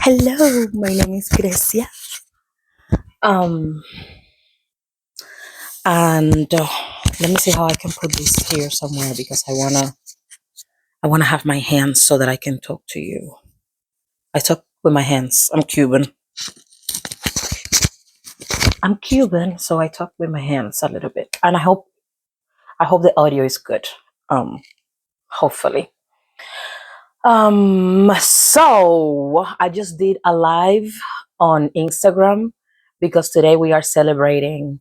Hello, my name is Grecia. Um, and let me see how I can put this here somewhere because I wanna have my hands so that I can talk to you. I talk with my hands. I'm Cuban. So I talk with my hands a little bit, and I hope the audio is good. Hopefully. So I just did a live on Instagram because today we are celebrating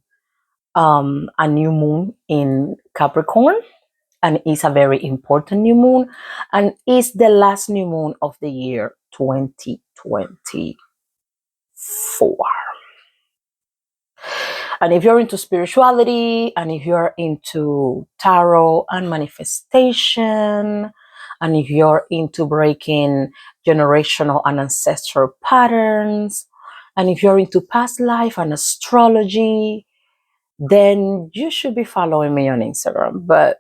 a new moon in Capricorn, and it's a very important new moon, and it's the last new moon of the year 2024. And if you're into spirituality, and if you're into tarot and manifestation, and if you're into breaking generational and ancestral patterns, and if you're into past life and astrology, then you should be following me on Instagram. But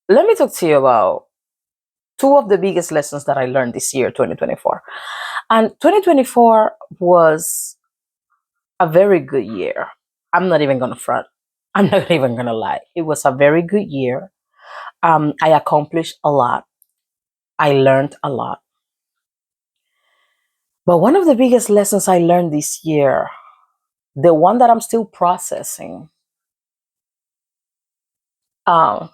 let me talk to you about two of the biggest lessons that I learned this year, 2024. And 2024 was a very good year. I'm not even going to front. I'm not even going to lie. It was a very good year. I accomplished a lot. I learned a lot. But one of the biggest lessons I learned this year, the one that I'm still processing, um,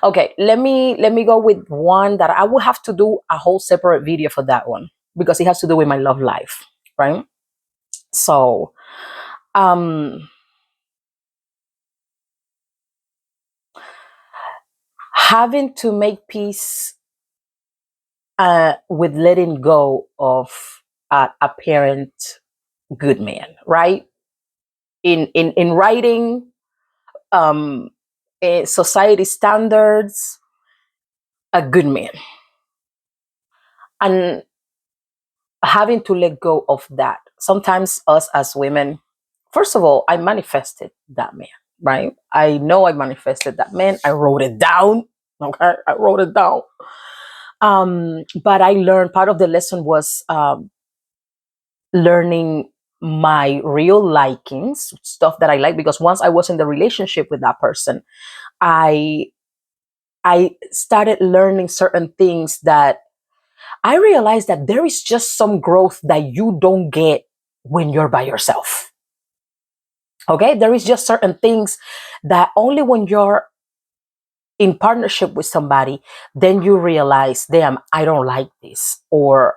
okay, let me go with one that I will have to do a whole separate video for that one because it has to do with my love life, right? So, um, having to make peace with letting go of a parent good man, right? In writing, um, society standards, a good man, and having to let go of that. Sometimes us as women, first of all, I manifested that man, right? I know I manifested that man. I wrote it down. Okay, I wrote it down. But I learned part of the lesson was learning my real likings, stuff that I like, because once I was in the relationship with that person, I I started learning certain things that I realized that there is just some growth that you don't get when you're by yourself. Okay? There is just certain things that only when you're in partnership with somebody, then you realize, damn, I don't like this, or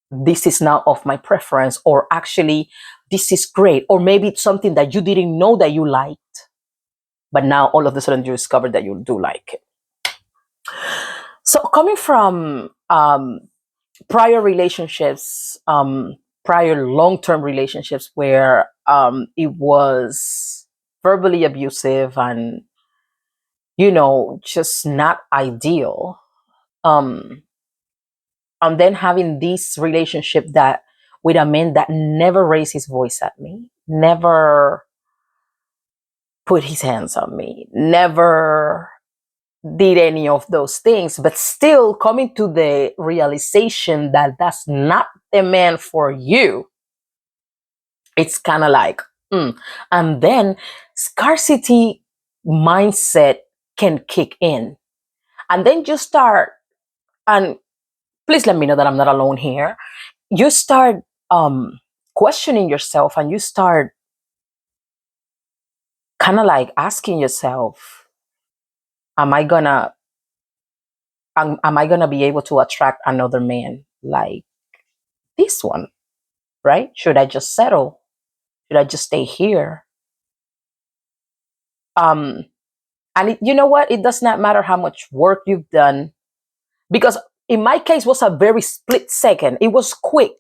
this is not of my preference, or actually this is great, or maybe it's something that you didn't know that you liked, but now all of a sudden you discover that you do like it. So coming from prior relationships, prior long-term relationships where it was verbally abusive and just not ideal, um, and then having this relationship that with a man that never raised his voice at me, never put his hands on me, never did any of those things, but still coming to the realization that that's not the man for you. It's kind of like, and then scarcity mindset can kick in. And then you start, and please let me know that I'm not alone here. You start questioning yourself, and you start kind of like asking yourself, am I gonna am I gonna be able to attract another man like this one, right? Should I just settle? Should I just stay here? Um, and you know what? It does not matter how much work you've done, because in my case was a very split second. It was quick,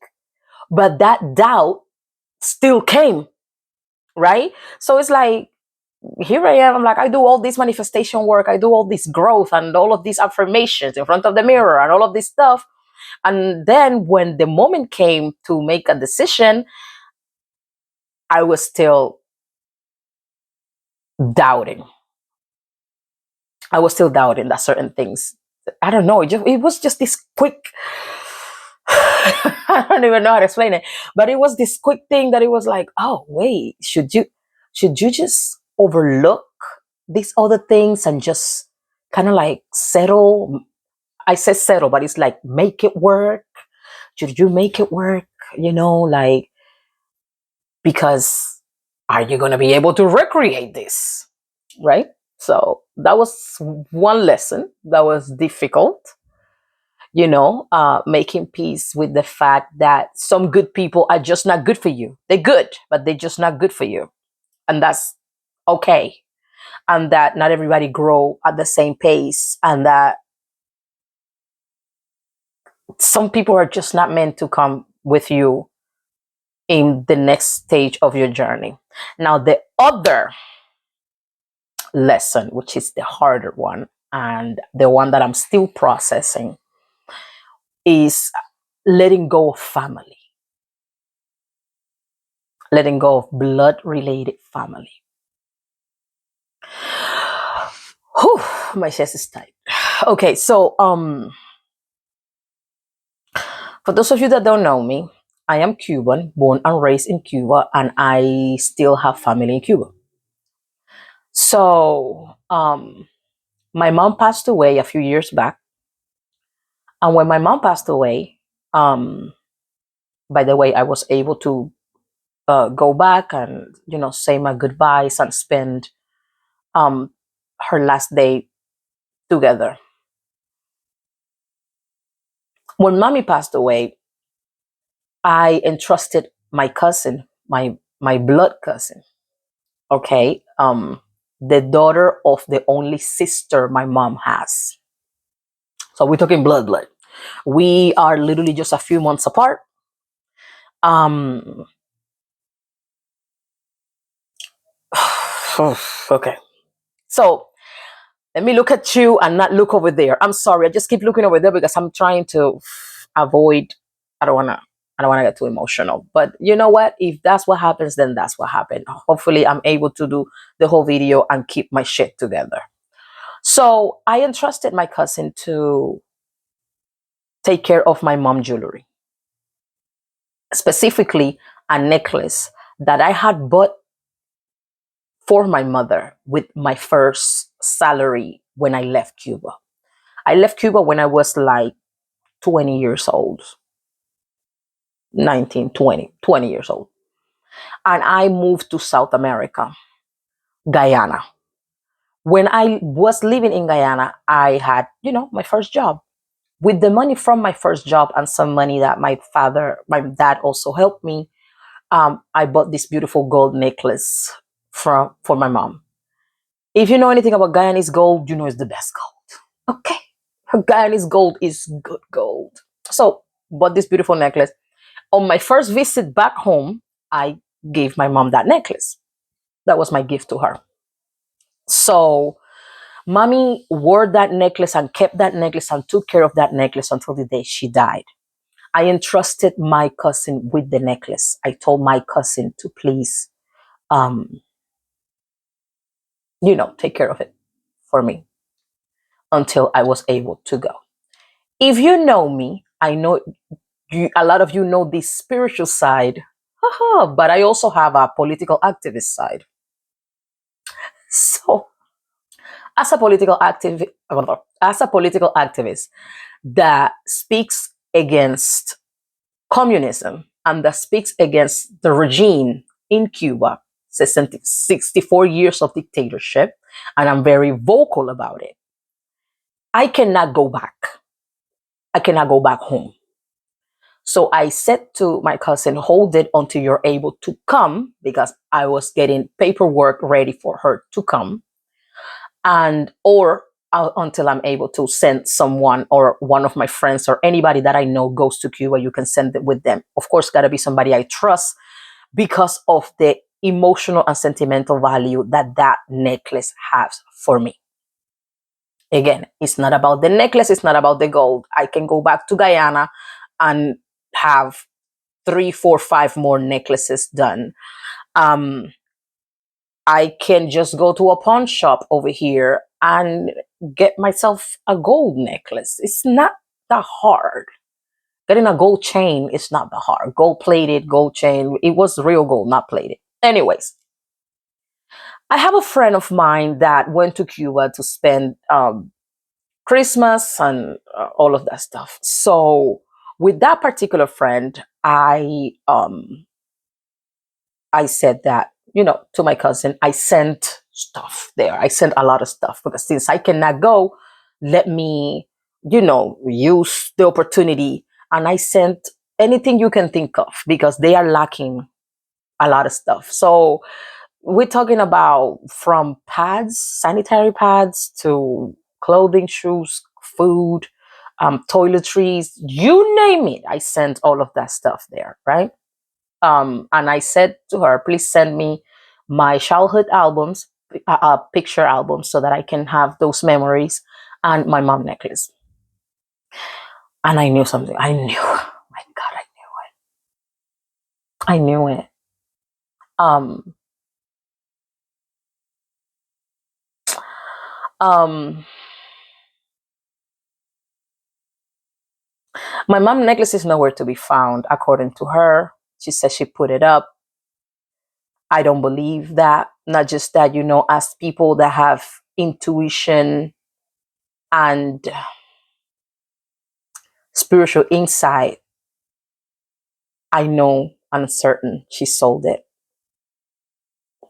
but that doubt still came, right? So it's like, here I am. I'm like, I do all this manifestation work, I do all this growth and all of these affirmations in front of the mirror and all of this stuff. And then when the moment came to make a decision, I was still doubting. I was still doubting that certain things. I don't know. It was just this quick. I don't even know how to explain it. But it was this quick thing that it was like, oh wait, should you just overlook these other things and just kind of like settle? I said settle, but it's like make it work. Should you make it work? Like, because are you gonna be able to recreate this? Right? So that was one lesson that was difficult, making peace with the fact that some good people are just not good for you. They're good, but they're just not good for you. And that's okay. And that not everybody grow at the same pace, and that some people are just not meant to come with you in the next stage of your journey. Now, the other lesson, which is the harder one and the one that I'm still processing, is letting go of family, letting go of blood related family. Whew, my chest is tight. Okay, so for those of you that don't know me, I am Cuban, born and raised in Cuba, and I still have family in Cuba. So my mom passed away a few years back, and when my mom passed away, um, by the way, I was able to go back and say my goodbyes and spend um, her last day together. When mommy passed away, I entrusted my cousin, my blood cousin, okay, the daughter of the only sister my mom has. So we're talking blood. We are literally just a few months apart. Um, okay. So let me look at you and not look over there. I'm sorry. I just keep looking over there because I'm trying to avoid. I don't wanna. I don't wanna get too emotional. But you know what? If that's what happens, then that's what happened. Hopefully, I'm able to do the whole video and keep my shit together. So I entrusted my cousin to take care of my mom jewelry, specifically a necklace that I had bought for my mother with my first salary when I left Cuba. I left Cuba when I was like 20 years old, 19, 20 years old. And I moved to South America, Guyana. When I was living in Guyana, I had, my first job. With the money from my first job and some money that my dad also helped me, I bought this beautiful gold necklace for my mom. If you know anything about Guyanese gold, you know it's the best gold. Okay. Guyanese gold is good gold. So, bought this beautiful necklace. On my first visit back home, I gave my mom that necklace. That was my gift to her. So, mommy wore that necklace and kept that necklace and took care of that necklace until the day she died. I entrusted my cousin with the necklace. I told my cousin to please, um, take care of it for me until I was able to go. If you know me, I know a lot of you know this spiritual side, but I also have a political activist side. So, as a political activist that speaks against communism and that speaks against the regime in Cuba, 64 years of dictatorship, and I'm very vocal about it. I cannot go back. I cannot go back home. So I said to my cousin, hold it until you're able to come, because I was getting paperwork ready for her to come, and or until I'm able to send someone or one of my friends or anybody that I know goes to Cuba, you can send it with them. Of course, got to be somebody I trust because of the emotional and sentimental value that necklace has for me. Again, it's not about the necklace, it's not about the gold. I can go back to Guyana and have 3, 4, 5 more necklaces done. I can just go to a pawn shop over here and get myself a gold necklace. It's not that hard. Getting a gold chain is not that hard. Gold plated, gold chain. It was real gold, not plated. Anyways, I have a friend of mine that went to Cuba to spend Christmas and all of that stuff. So with that particular friend, I said that, to my cousin, I sent stuff there. I sent a lot of stuff because since I cannot go, let me, use the opportunity. And I sent anything you can think of because they are lacking a lot of stuff. So we're talking about from pads, sanitary pads, to clothing, shoes, food, toiletries, you name it. I sent all of that stuff there, right? And I said to her, please send me my childhood albums, picture albums, so that I can have those memories and my mom necklace. And I knew something. I knew. My God, I knew it. I knew it. Um, um, my mom necklace is nowhere to be found, according to her. She says she put it up. I don't believe that. Not just that, as people that have intuition and spiritual insight, I know I'm certain she sold it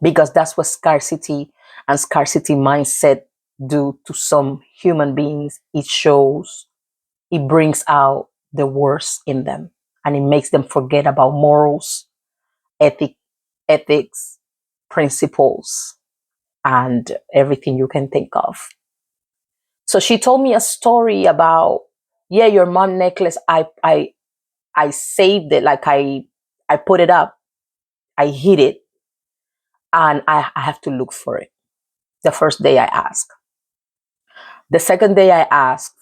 because that's what scarcity and scarcity mindset do to some human beings. It shows, it brings out the worst in them, and it makes them forget about morals, ethic, ethics, principles, and everything you can think of. So she told me a story about, yeah, your mom necklace. I saved it, like I put it up, I hid it, and I have to look for it. The first day I asked. The second day I asked,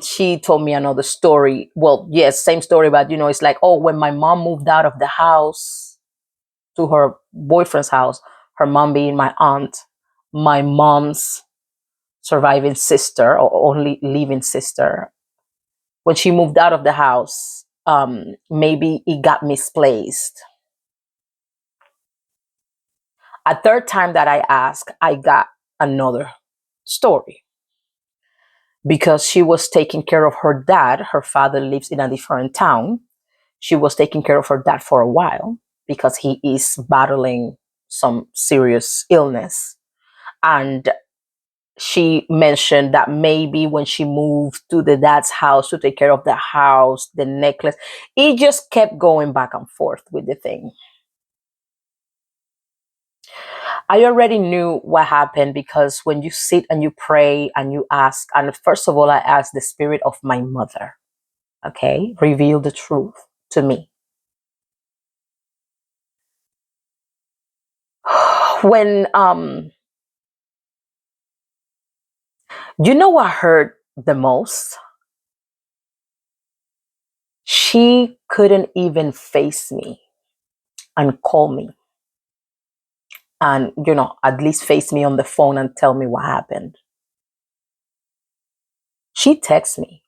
she told me another story. Well, yes, same story, but it's like, oh, when my mom moved out of the house to her boyfriend's house, her mom being my aunt, my mom's surviving sister or only living sister, when she moved out of the house, maybe it got misplaced. A third time that I asked, I got another story because she was taking care of her dad. Her father lives in a different town. She was taking care of her dad for a while because he is battling some serious illness. And she mentioned that maybe when she moved to the dad's house to take care of the house, the necklace, it just kept going back and forth with the thing. I already knew what happened because when you sit and you pray and you ask, and first of all, I asked the spirit of my mother, okay, reveal the truth to me. When, what hurt the most? She couldn't even face me and call me and, at least face me on the phone and tell me what happened. She texts me,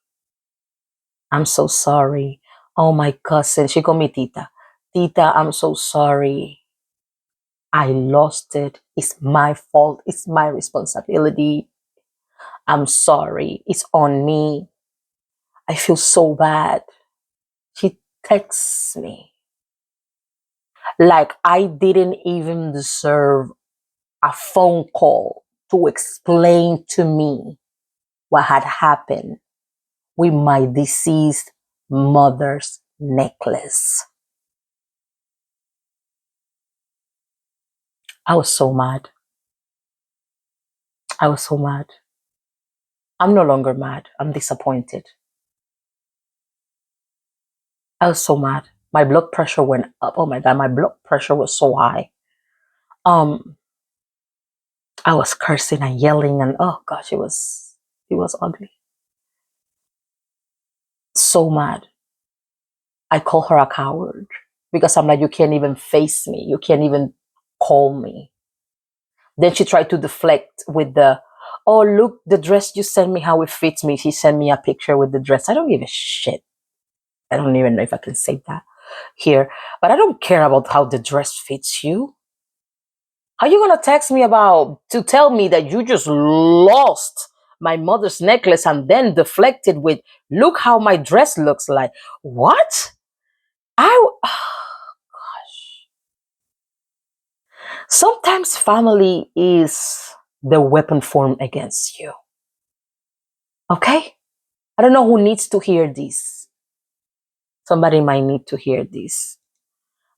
I'm so sorry. Oh, my cousin, she called me Tita. Tita, I'm so sorry. I lost it. It's my fault. It's my responsibility. I'm sorry. It's on me. I feel so bad. She texts me like I didn't even deserve a phone call to explain to me what had happened with my deceased mother's necklace. I was so mad. I was so mad. I'm no longer mad. I'm disappointed. I was so mad. My blood pressure went up. Oh my God, my blood pressure was so high. Um, I was cursing and yelling and oh gosh, it was ugly. So mad. I call her a coward because I'm like, you can't even face me. You can't even call me. Then she tried to deflect with oh, look, the dress you sent me, how it fits me. She sent me a picture with the dress. I don't give a shit. I don't even know if I can say that here, but I don't care about how the dress fits you. How you gonna text me about to tell me that you just lost my mother's necklace and then deflected with, look how my dress looks like? What? I Sometimes family is the weapon formed against you. Okay? I don't know who needs to hear this. Somebody might need to hear this.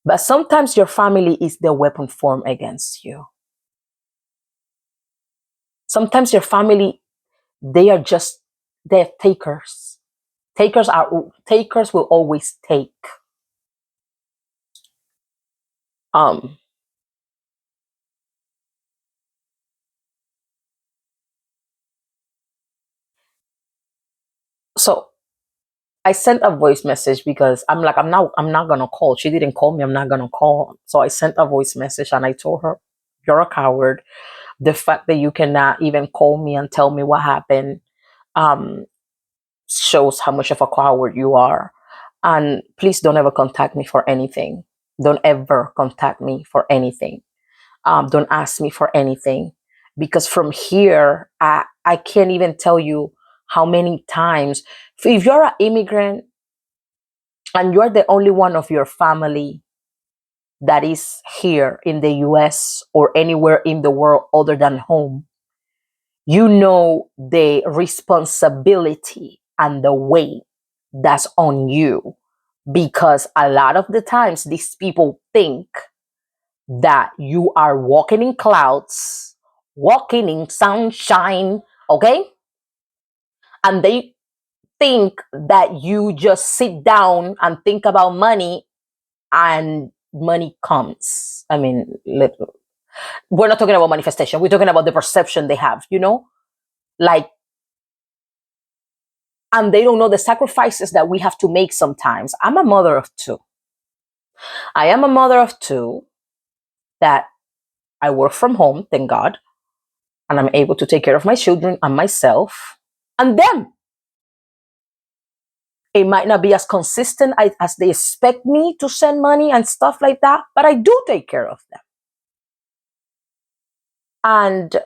But sometimes your family is the weapon formed against you. Sometimes your family, they are just, they're takers. Takers will always take. Um so I sent a voice message because I'm not gonna call. She didn't call me, I'm not gonna call. So I sent a voice message and I told her, you're a coward. The fact that you cannot even call me and tell me what happened um shows how much of a coward you are. And please don't ever contact me for anything. Don't ever contact me for anything. Don't ask me for anything. Because from here, I can't even tell you how many times. If you're an immigrant and you're the only one of your family that is here in the US or anywhere in the world other than home, you know the responsibility and the weight that's on you, because a lot of the times these people think that you are walking in clouds, walking in sunshine, okay? And they think that you just sit down and think about money and money comes. I mean, we're not talking about manifestation, we're talking about the perception they have, like, and they don't know the sacrifices that we have to make sometimes. I'm a mother of two. I am a mother of two that I work from home, thank God, and I'm able to take care of my children and myself and them. It might not be as consistent as they expect me to send money and stuff like that, but I do take care of them. And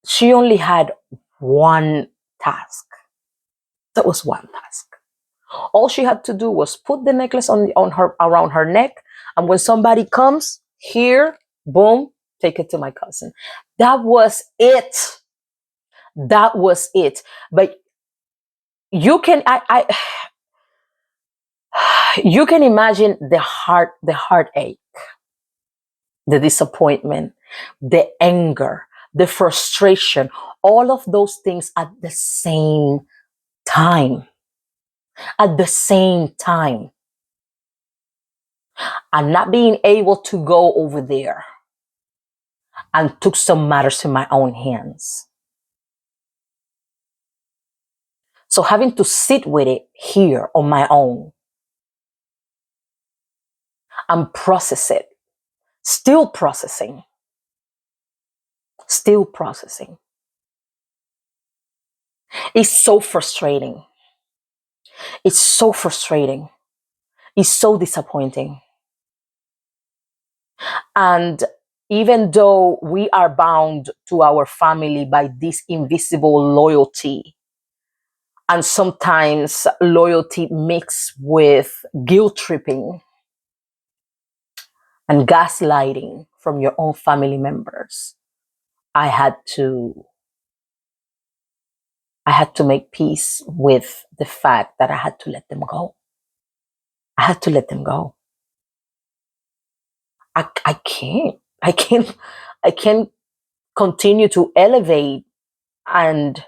she only had one task. That was one task. All she had to do was put the necklace on her around her neck, and when somebody comes here, boom, take it to my cousin. That was it. That was it. But you can you can imagine the heartache, the disappointment, the anger, the frustration, all of those things at the same time. At the same time. And not being able to go over there and took some matters in my own hands. So having to sit with it here on my own and process it, still processing, still processing. It's so frustrating. It's so frustrating. It's so disappointing. And even though we are bound to our family by this invisible loyalty, and sometimes loyalty mixed with guilt tripping and gaslighting from your own family members, I had to I had to make peace with the fact that I had to let them go. I had to let them go. I can't. I can't continue to elevate and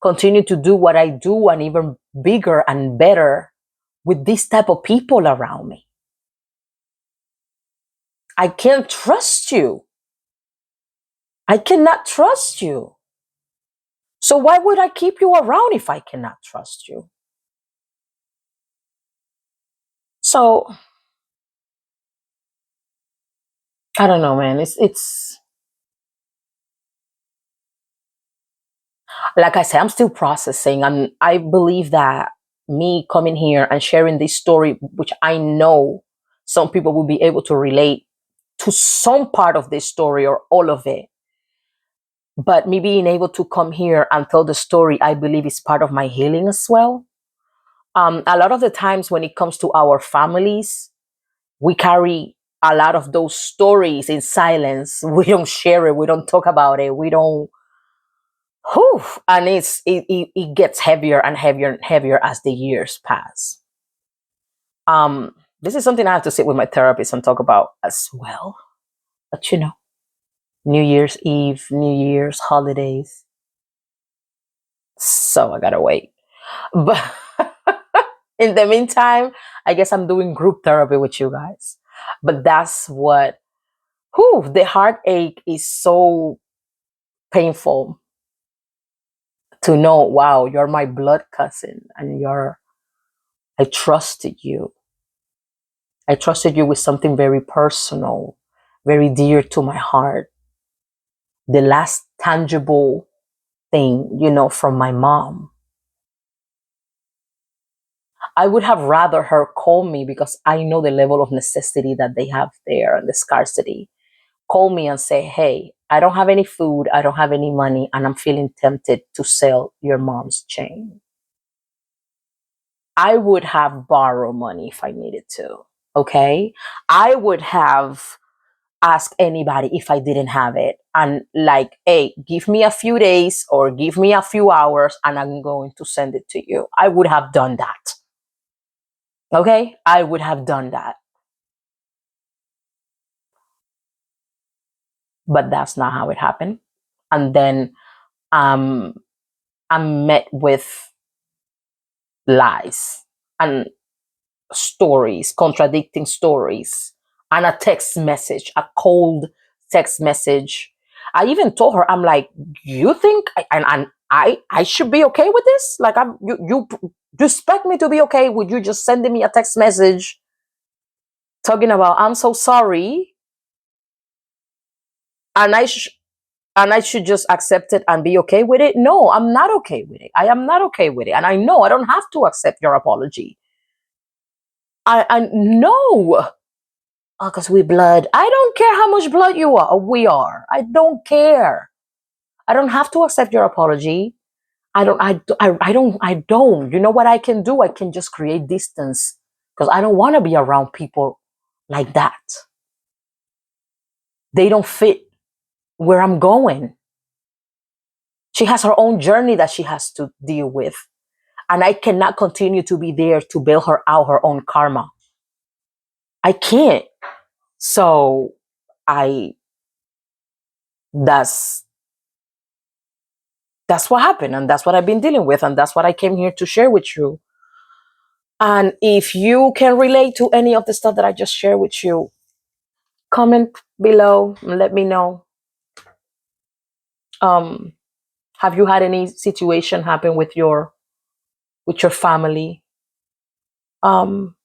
continue to do what I do and even bigger and better with this type of people around me. I can't trust you. I cannot trust you. So why would I keep you around if I cannot trust you? So I don't know, man. It's like I said, I'm still processing, and I believe that me coming here and sharing this story, which I know some people will be able to relate to some part of this story or all of it. But me being able to come here and tell the story, I believe is part of my healing as well. A lot of the times when it comes to our families, we carry a lot of those stories in silence. We don't share it. We don't talk about it. We don't. Whew, and it gets heavier and heavier and heavier as the years pass. This is something I have to sit with my therapist and talk about as well. But New Year's Eve, New Year's holidays. So I gotta wait. But in the meantime, I guess I'm doing group therapy with you guys. But that's what, the heartache is so painful to know, wow, you're my blood cousin and I trusted you. I trusted you with something very personal, very dear to my heart. The last tangible thing, from my mom. I would have rather her call me because I know the level of necessity that they have there and the scarcity. Call me and say, hey, I don't have any food, I don't have any money, and I'm feeling tempted to sell your mom's chain. I would have borrowed money if I needed to. Okay. I would have asked anybody if I didn't have it and like, hey, give me a few days or give me a few hours and I'm going to send it to you. I would have done that. Okay. I would have done that. But that's not how it happened. And then um, I'm met with lies and stories, contradicting stories, and a text message, a cold text message. I even told her, I'm like, you think I should be okay with this? Like, you expect me to be okay with you just sending me a text message talking about I'm so sorry, and I should just accept it and be okay with it? No, I'm not okay with it. I am not okay with it, and I know I don't have to accept your apology. I know. Because we blood. I don't care how much blood you are. We are. I don't care. I don't have to accept your apology. I don't. I don't. I don't. You know what I can do? I can just create distance because I don't want to be around people like that. They don't fit where I'm going. She has her own journey that she has to deal with, and I cannot continue to be there to bail her out her own karma. I can't. So I. That's that's what happened and that's what I've been dealing with and that's what I came here to share with you. And if you can relate to any of the stuff that I just shared with you, comment below and let me know. um have you had any situation happen with your family? um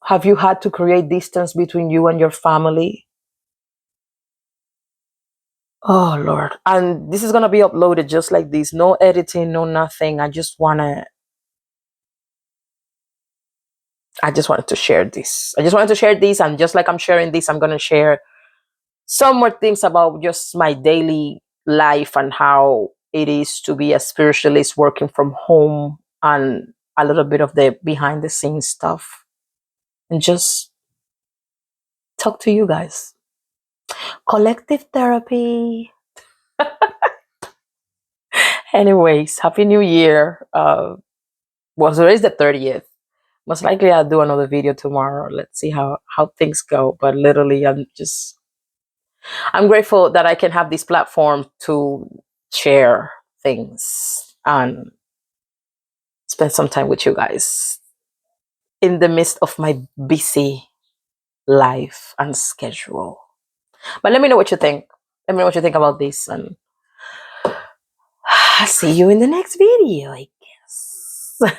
have you had to create distance between you and your family? Oh Lord. And this is going to be uploaded just like this, no editing, no nothing. I just wanted to share this. I just wanted to share this. And just like I'm sharing this, I'm going to share some more things about just my daily life and how it is to be a spiritualist working from home and a little bit of the behind the scenes stuff and just talk to you guys. Collective therapy. Anyways, Happy New Year. Well, so it's the 30th. Most likely I'll do another video tomorrow. Let's see how things go. But literally, I'm grateful that I can have this platform to share things and spend some time with you guys in the midst of my busy life and schedule. But let me know what you think. Let me know what you think about this, and I'll see you in the next video.